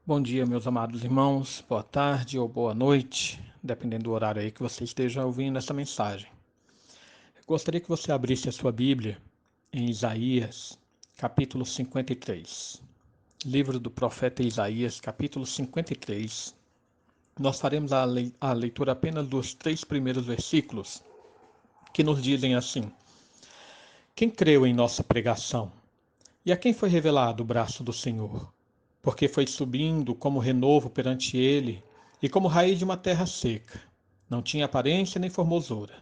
Bom dia, meus amados irmãos, boa tarde ou boa noite, dependendo do horário aí que você esteja ouvindo essa mensagem. Eu gostaria que você abrisse a sua Bíblia em Isaías, capítulo 53. Livro do profeta Isaías, capítulo 53. Nós faremos a leitura apenas dos 3 primeiros versículos, que nos dizem assim: Quem creu em nossa pregação? E a quem foi revelado o braço do Senhor? Porque foi subindo como renovo perante ele, e como raiz de uma terra seca. Não tinha aparência nem formosura.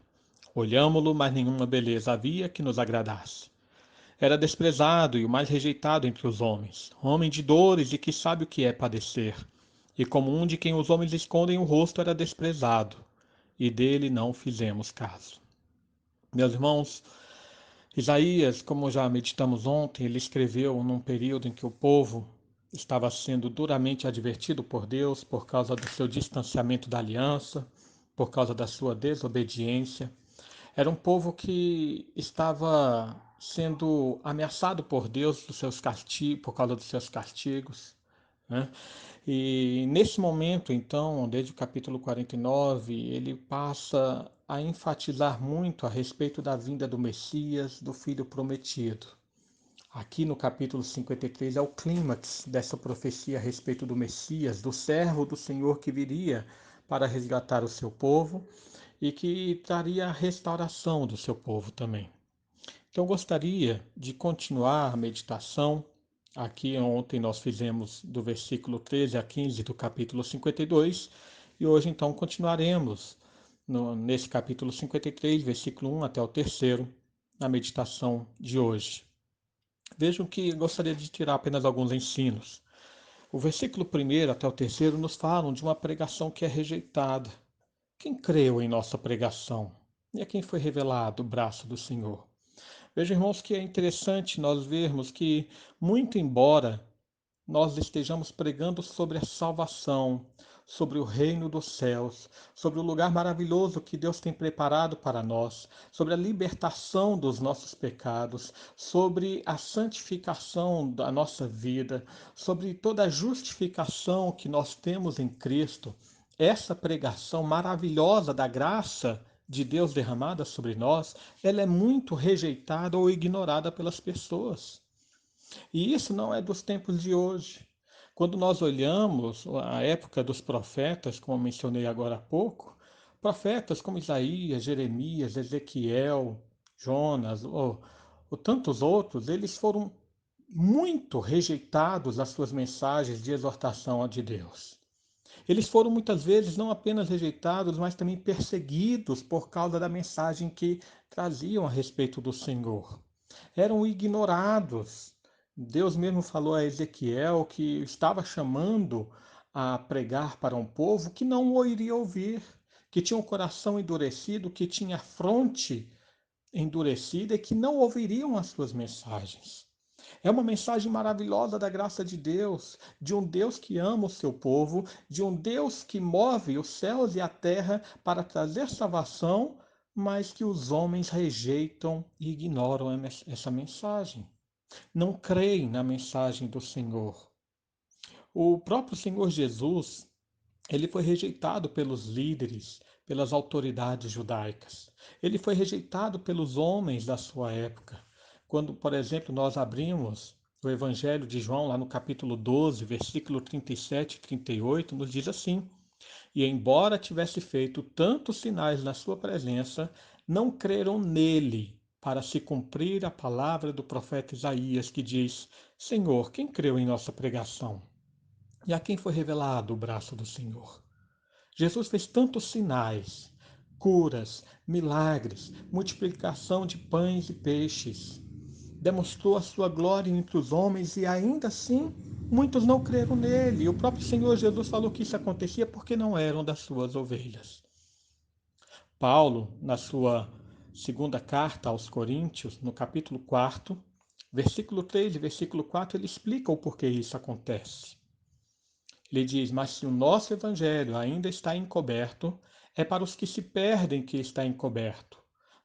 Olhámo-lo, mas nenhuma beleza havia que nos agradasse. Era desprezado e o mais rejeitado entre os homens, homem de dores e que sabe o que é padecer. E como um de quem os homens escondem o rosto era desprezado, e dele não fizemos caso. Meus irmãos, Isaías, como já meditamos ontem, ele escreveu num período em que o povo estava sendo duramente advertido por Deus por causa do seu distanciamento da aliança, por causa da sua desobediência. Era um povo que estava sendo ameaçado por Deus dos seus por causa dos seus castigos, né? E nesse momento, então, desde o capítulo 49, ele passa a enfatizar muito a respeito da vinda do Messias, do Filho prometido. Aqui no capítulo 53 é o clímax dessa profecia a respeito do Messias, do servo do Senhor que viria para resgatar o seu povo e que traria a restauração do seu povo também. Então, eu gostaria de continuar a meditação. Aqui ontem nós fizemos do versículo 13 a 15 do capítulo 52 e hoje então continuaremos nesse capítulo 53, versículo 1 até o terceiro, na meditação de hoje. Vejam que gostaria de tirar apenas alguns ensinos. O versículo 1 até o terceiro nos falam de uma pregação que é rejeitada. Quem creu em nossa pregação? E a quem foi revelado o braço do Senhor? Veja, irmãos, que é interessante nós vermos que, muito embora nós estejamos pregando sobre a salvação, sobre o reino dos céus, sobre o lugar maravilhoso que Deus tem preparado para nós, sobre a libertação dos nossos pecados, sobre a santificação da nossa vida, sobre toda a justificação que nós temos em Cristo, essa pregação maravilhosa da graça de Deus derramada sobre nós, ela é muito rejeitada ou ignorada pelas pessoas. E isso não é dos tempos de hoje. Quando nós olhamos a época dos profetas, como mencionei agora há pouco, profetas como Isaías, Jeremias, Ezequiel, Jonas, ou tantos outros, eles foram muito rejeitados as suas mensagens de exortação a de Deus. Eles foram muitas vezes não apenas rejeitados, mas também perseguidos por causa da mensagem que traziam a respeito do Senhor. Eram ignorados. Deus mesmo falou a Ezequiel que estava chamando a pregar para um povo que não o iria ouvir, que tinha o coração endurecido, que tinha a fronte endurecida e que não ouviriam as suas mensagens. É uma mensagem maravilhosa da graça de Deus, de um Deus que ama o seu povo, de um Deus que move os céus e a terra para trazer salvação, mas que os homens rejeitam e ignoram essa mensagem. Não creem na mensagem do Senhor. O próprio Senhor Jesus, ele foi rejeitado pelos líderes, pelas autoridades judaicas. Ele foi rejeitado pelos homens da sua época. Quando, por exemplo, nós abrimos o Evangelho de João, lá no capítulo 12, versículo 37 e 38, nos diz assim: E embora tivesse feito tantos sinais na sua presença, não creram nele, para se cumprir a palavra do profeta Isaías, que diz: Senhor, quem creu em nossa pregação? E a quem foi revelado o braço do Senhor? Jesus fez tantos sinais, curas, milagres, multiplicação de pães e peixes. Demonstrou a sua glória entre os homens e ainda assim muitos não creram nele. E o próprio Senhor Jesus falou que isso acontecia porque não eram das suas ovelhas. Paulo, na sua segunda carta aos Coríntios, no capítulo 4, versículo 3 e versículo 4, ele explica o porquê isso acontece. Ele diz: Mas se o nosso evangelho ainda está encoberto, é para os que se perdem que está encoberto,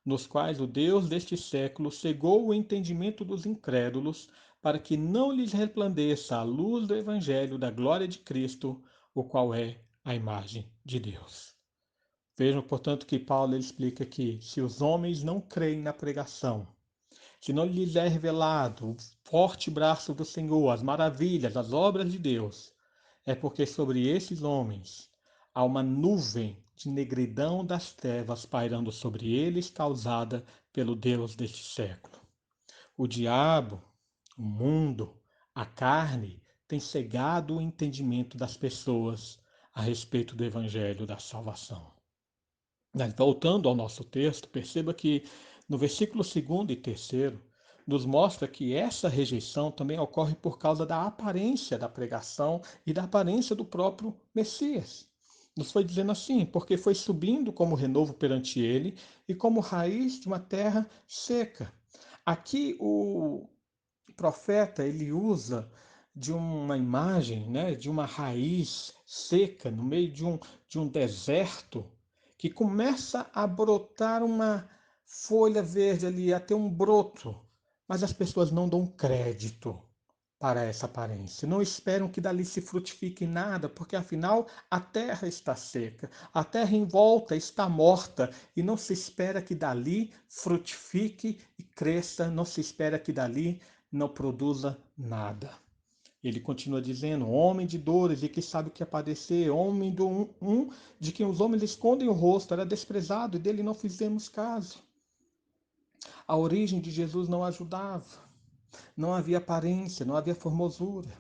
nos quais o Deus deste século cegou o entendimento dos incrédulos, para que não lhes resplandeça a luz do Evangelho da glória de Cristo, o qual é a imagem de Deus. Vejam, portanto, que Paulo explica que se os homens não creem na pregação, se não lhes é revelado o forte braço do Senhor, as maravilhas, as obras de Deus, é porque sobre esses homens há uma nuvem de negridão das trevas pairando sobre eles, causada pelo Deus deste século. O diabo, o mundo, a carne, tem cegado o entendimento das pessoas a respeito do evangelho da salvação. Mas voltando ao nosso texto, perceba que no versículo 2º e 3º nos mostra que essa rejeição também ocorre por causa da aparência da pregação e da aparência do próprio Messias. Nos foi dizendo assim, porque foi subindo como renovo perante ele e como raiz de uma terra seca. Aqui o profeta ele usa de uma imagem, né, de uma raiz seca no meio de um deserto que começa a brotar uma folha verde ali, a ter um broto, mas as pessoas não dão crédito para essa aparência. Não esperam que dali se frutifique nada, porque afinal a terra está seca, a terra em volta está morta e não se espera que dali frutifique e cresça, não se espera que dali não produza nada. Ele continua dizendo, homem de dores e que sabe o que é padecer, homem de quem os homens escondem o rosto, era desprezado e dele não fizemos caso. A origem de Jesus não ajudava, não havia aparência, não havia formosura.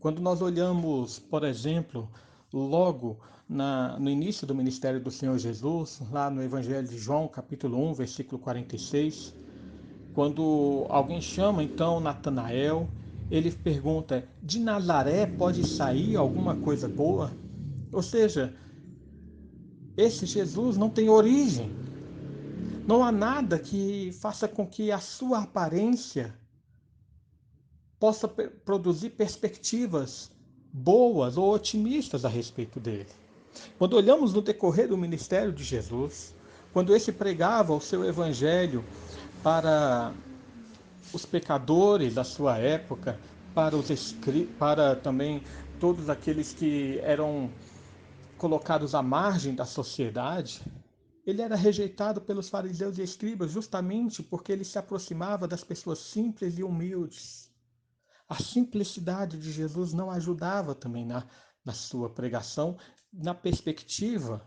Quando nós olhamos, por exemplo, logo no início do ministério do Senhor Jesus, lá no Evangelho de João, capítulo 1, versículo 46, quando alguém chama então Natanael, ele pergunta: de Nazaré pode sair alguma coisa boa? Ou seja, esse Jesus não tem origem. Não há nada que faça com que a sua aparência possa produzir perspectivas boas ou otimistas a respeito dele. Quando olhamos no decorrer do ministério de Jesus, quando esse pregava o seu evangelho para os pecadores da sua época, para também todos aqueles que eram colocados à margem da sociedade, ele era rejeitado pelos fariseus e escribas justamente porque ele se aproximava das pessoas simples e humildes. A simplicidade de Jesus não ajudava também na sua pregação, na perspectiva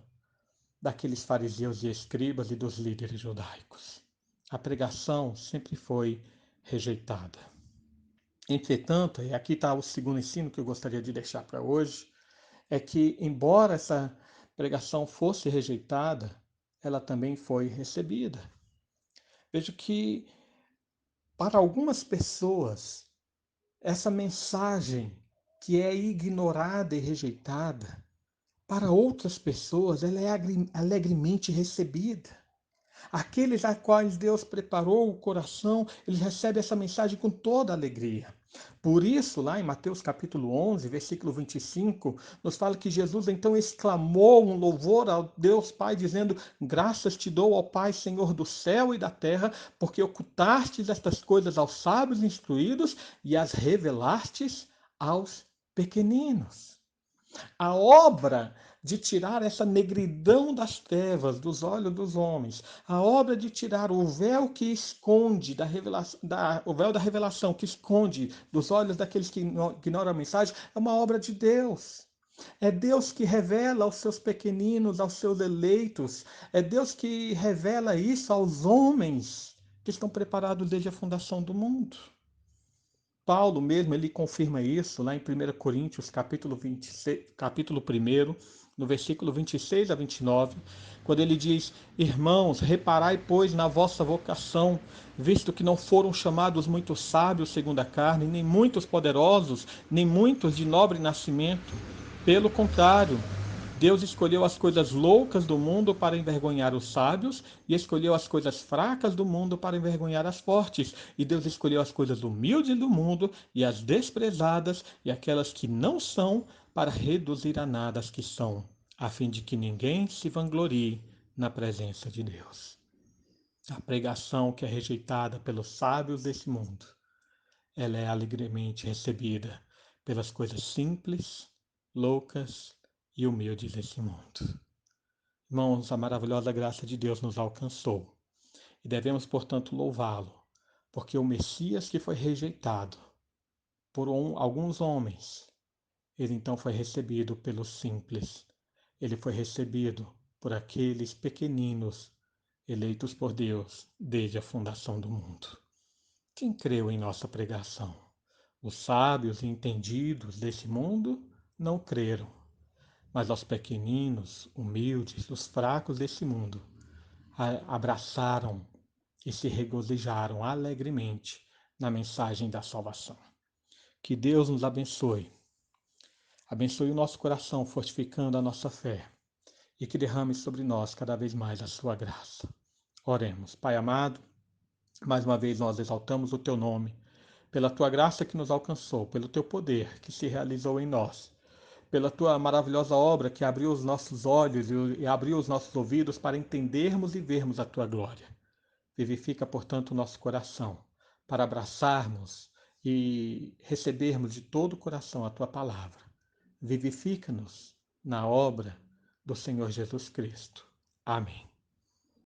daqueles fariseus e escribas e dos líderes judaicos. A pregação sempre foi rejeitada. Entretanto, e aqui está o segundo ensino que eu gostaria de deixar para hoje, é que, embora essa pregação fosse rejeitada, ela também foi recebida. Vejo que, para algumas pessoas, essa mensagem que é ignorada e rejeitada, para outras pessoas, ela é alegremente recebida. Aqueles a quais Deus preparou o coração, eles recebem essa mensagem com toda alegria. Por isso, lá em Mateus capítulo 11, versículo 25, nos fala que Jesus então exclamou um louvor ao Deus Pai, dizendo: graças te dou ao Pai, Senhor do céu e da terra, porque ocultastes estas coisas aos sábios instruídos e as revelastes aos pequeninos. A obra de tirar essa negridão das trevas dos olhos dos homens, a obra de tirar o véu que esconde o véu da revelação que esconde dos olhos daqueles que ignoram a mensagem, é uma obra de Deus. É Deus que revela aos seus pequeninos, aos seus eleitos. É Deus que revela isso aos homens que estão preparados desde a fundação do mundo. Paulo mesmo, ele confirma isso lá em 1 Coríntios, capítulo 1, no versículo 26 a 29, quando ele diz: irmãos, reparai, pois, na vossa vocação, visto que não foram chamados muitos sábios segundo a carne, nem muitos poderosos, nem muitos de nobre nascimento. Pelo contrário, Deus escolheu as coisas loucas do mundo para envergonhar os sábios, e escolheu as coisas fracas do mundo para envergonhar as fortes. E Deus escolheu as coisas humildes do mundo e as desprezadas e aquelas que não são, para reduzir a nada as que são, a fim de que ninguém se vanglorie na presença de Deus. A pregação que é rejeitada pelos sábios desse mundo ela é alegremente recebida pelas coisas simples, loucas e humildes desse mundo. Irmãos, a maravilhosa graça de Deus nos alcançou e devemos, portanto, louvá-lo, porque o Messias que foi rejeitado por alguns homens, ele então foi recebido pelos simples, ele foi recebido por aqueles pequeninos eleitos por Deus desde a fundação do mundo. Quem creu em nossa pregação? Os sábios e entendidos desse mundo não creram, mas os pequeninos, humildes, os fracos desse mundo abraçaram e se regozijaram alegremente na mensagem da salvação. Que Deus nos abençoe. Abençoe o nosso coração, fortificando a nossa fé, e que derrame sobre nós cada vez mais a sua graça. Oremos. Pai amado, mais uma vez nós exaltamos o teu nome, pela tua graça que nos alcançou, pelo teu poder que se realizou em nós, pela tua maravilhosa obra que abriu os nossos olhos e abriu os nossos ouvidos para entendermos e vermos a tua glória. Vivifica, portanto, o nosso coração, para abraçarmos e recebermos de todo o coração a tua palavra. Vivifica-nos na obra do Senhor Jesus Cristo. Amém.